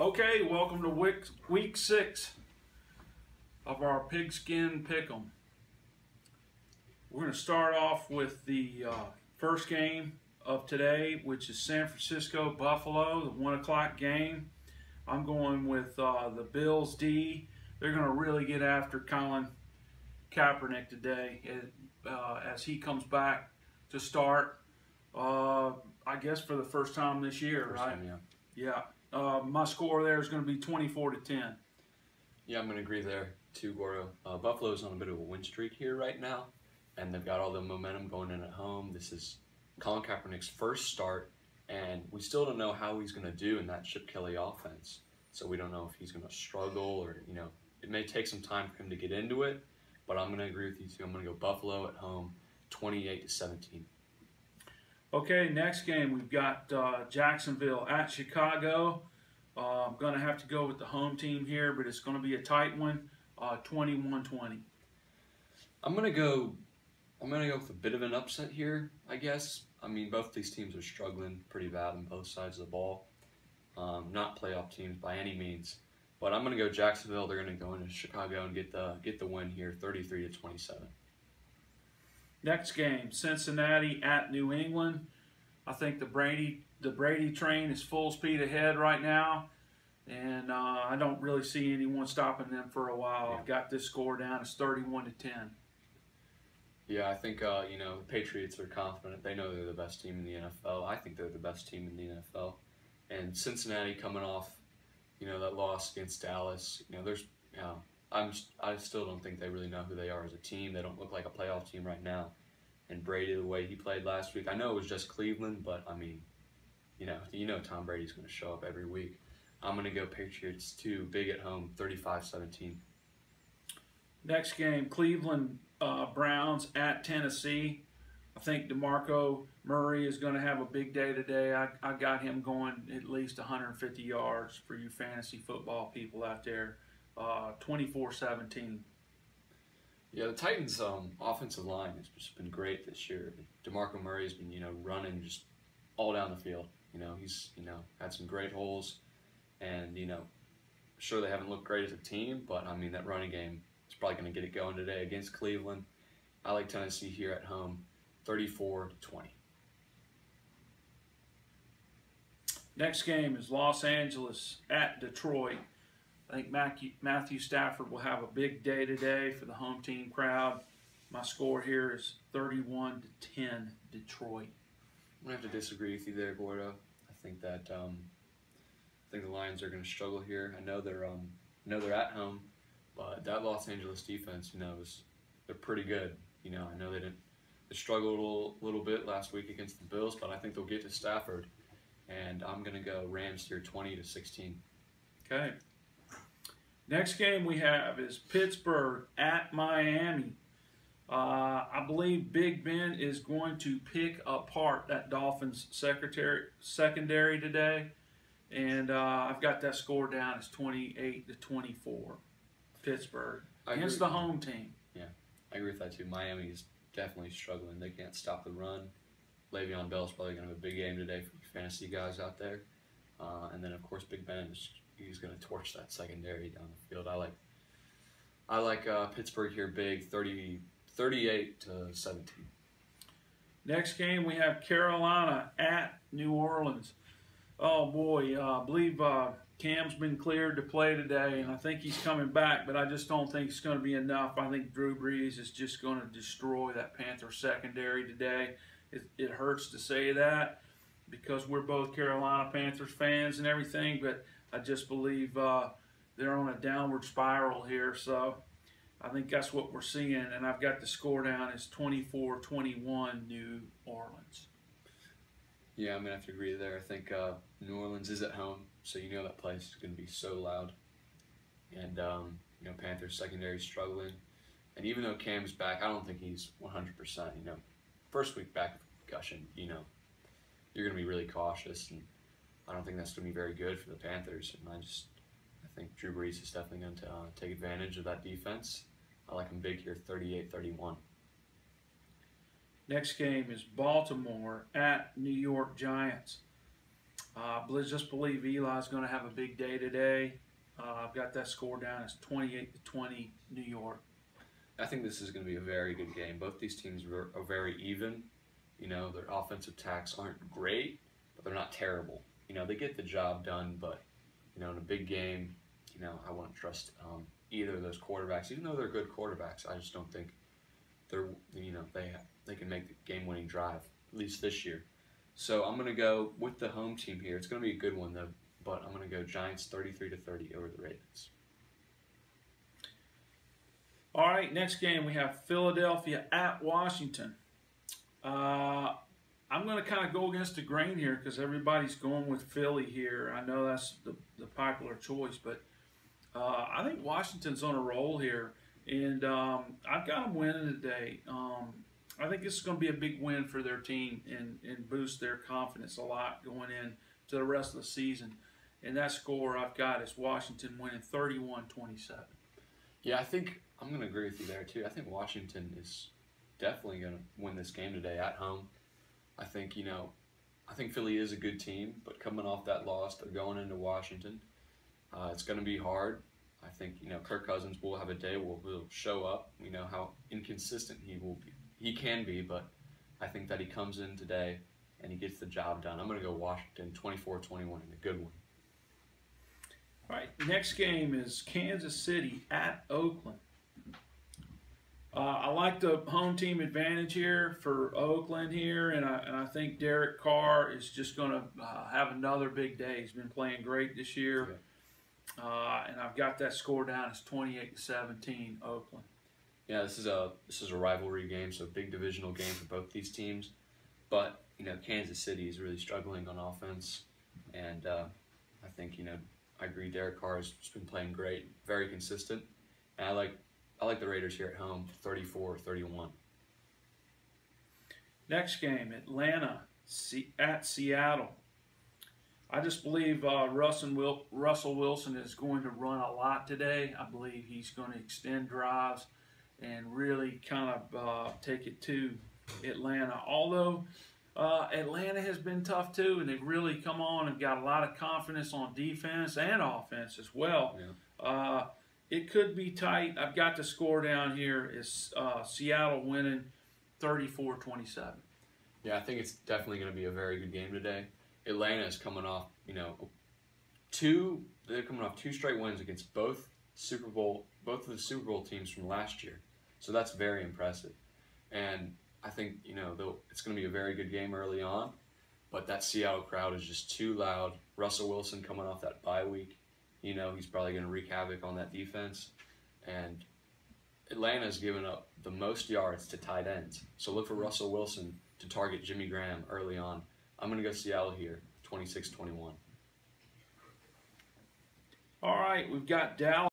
Okay, welcome to week 6 of our Pigskin Pickem. We're going to start off with the first game of today, which is San Francisco Buffalo, the 1 o'clock game. I'm going with the Bills D. They're going to really get after Colin Kaepernick today as he comes back to start, I guess for the first time this year, right? Yeah. My score there is going to be 24-10. Yeah, I'm going to agree there too, Gordo. Buffalo's on a bit of a win streak here right now, and they've got all the momentum going in at home. This is Colin Kaepernick's first start, and we still don't know how he's going to do in that Chip Kelly offense. So we don't know if he's going to struggle or, it may take some time for him to get into it, but I'm going to agree with you too. I'm going to go Buffalo at home, 28-17. Okay, next game we've got Jacksonville at Chicago. I'm going to have to go with the home team here, but it's going to be a tight one, 21-20. I'm going to go with a bit of an upset here, I guess. I mean, both these teams are struggling pretty bad on both sides of the ball. Not playoff teams by any means, but I'm going to go Jacksonville. They're going to go into Chicago and get the win here, 33-27. Next game, Cincinnati at New England. I think the Brady train is full speed ahead right now, and I don't really see anyone stopping them for a while. Yeah. I've got this score down as 31-10. Yeah, I think the Patriots are confident. They know they're the best team in the NFL. I think they're the best team in the NFL. And Cincinnati coming off, that loss against Dallas. I still don't think they really know who they are as a team. They don't look like a playoff team right now. And Brady, the way he played last week, I know it was just Cleveland, but I mean, Tom Brady's going to show up every week. I'm going to go Patriots 2, big at home, 35-17. Next game, Cleveland Browns at Tennessee. I think DeMarco Murray is going to have a big day today. I got him going at least 150 yards for you fantasy football people out there. 24-17. Yeah, the Titans' offensive line has just been great this year. DeMarco Murray has been, running just all down the field. He's, had some great holes, and sure they haven't looked great as a team, but I mean that running game is probably going to get it going today against Cleveland. I like Tennessee here at home, 34-20. Next game is Los Angeles at Detroit. I think Matthew Stafford will have a big day today for the home team crowd. My score here is 31-10 Detroit. I'm going to have to disagree with you there, Gordo. I think that the Lions are going to struggle here. I know they're at home, but that Los Angeles defense, they're pretty good. I know they struggled a little bit last week against the Bills, but I think they'll get to Stafford. And I'm going to go Rams here 20-16. Okay. Next game we have is Pittsburgh at Miami. I believe Big Ben is going to pick apart that Dolphins secondary today. And I've got that score down as 28-24. Pittsburgh against the home team. Yeah, I agree with that too. Miami is definitely struggling. They can't stop the run. Le'Veon Bell's probably going to have a big game today for you fantasy guys out there. And then, of course, Big Ben he's going to torch that secondary down the field. I like Pittsburgh here big, 38-17. Next game we have Carolina at New Orleans. Oh boy, I believe Cam's been cleared to play today, and I think he's coming back, but I just don't think it's going to be enough. I think Drew Brees is just going to destroy that Panther secondary today. It hurts to say that because we're both Carolina Panthers fans and everything, but I just believe they're on a downward spiral here. So I think that's what we're seeing, and I've got the score down as 24-21 New Orleans. Yeah, I'm going to have to agree there. I think New Orleans is at home, so that place is going to be so loud. And, Panthers secondary is struggling. And even though Cam's back, I don't think he's 100%. First week back of concussion, you're going to be really cautious, and I don't think that's going to be very good for the Panthers. And I think Drew Brees is definitely going to take advantage of that defense. I like him big here, 38-31. Next game is Baltimore at New York Giants. Just believe Eli's going to have a big day today. I've got that score down as 28-20 New York. I think this is going to be a very good game. Both these teams are very even. You know, their offensive attacks aren't great, but they're not terrible. You know, they get the job done, but, you know, in a big game, you know, I wouldn't trust either of those quarterbacks. Even though they're good quarterbacks, I just don't think they're, you know, they can make the game-winning drive, at least this year. So I'm going to go with the home team here. It's going to be a good one, though, but I'm going to go Giants 33-30 over the Ravens. All right, next game we have Philadelphia at Washington. I'm going to kind of go against the grain here because everybody's going with Philly here. I know that's the popular choice, but I think Washington's on a roll here, and I've got them winning today. I think this is going to be a big win for their team and boost their confidence a lot going in to the rest of the season. And that score I've got is Washington winning 31-27. Yeah, I think I'm going to agree with you there, too. I think Washington is definitely going to win this game today at home. I think, you know, I think Philly is a good team, but coming off that loss, they're going into Washington. It's going to be hard. I think, you know, Kirk Cousins will have a day where he'll show up. We know how inconsistent he will be. He can be, but I think that he comes in today and he gets the job done. I'm going to go Washington 24-21 in a good one. All right, next game is Kansas City at Oakland. I like the home team advantage here for Oakland here, and I think Derek Carr is just going to have another big day. He's been playing great this year, and I've got that score down as 28-17 Oakland. Yeah, this is a rivalry game, so a big divisional game for both these teams. But you know, Kansas City is really struggling on offense, and I think, you know, I agree. Derek Carr has been playing great, very consistent, and I like the Raiders here at home, 34-31. Next game, Atlanta at Seattle. I just believe Russell Wilson is going to run a lot today. I believe he's going to extend drives and really kind of take it to Atlanta. Although Atlanta has been tough too, and they've really come on and got a lot of confidence on defense and offense as well. Yeah. It could be tight. I've got the score down here is Seattle winning 34-27. Yeah, I think it's definitely going to be a very good game today. Atlanta is coming off, you know, they're coming off 2 straight wins against both of the Super Bowl teams from last year. So that's very impressive. And I think, you know, it's going to be a very good game early on, but that Seattle crowd is just too loud. Russell Wilson coming off that bye week, you know, he's probably going to wreak havoc on that defense. And Atlanta's given up the most yards to tight ends. So look for Russell Wilson to target Jimmy Graham early on. I'm going to go Seattle here, 26-21. All right, we've got Dallas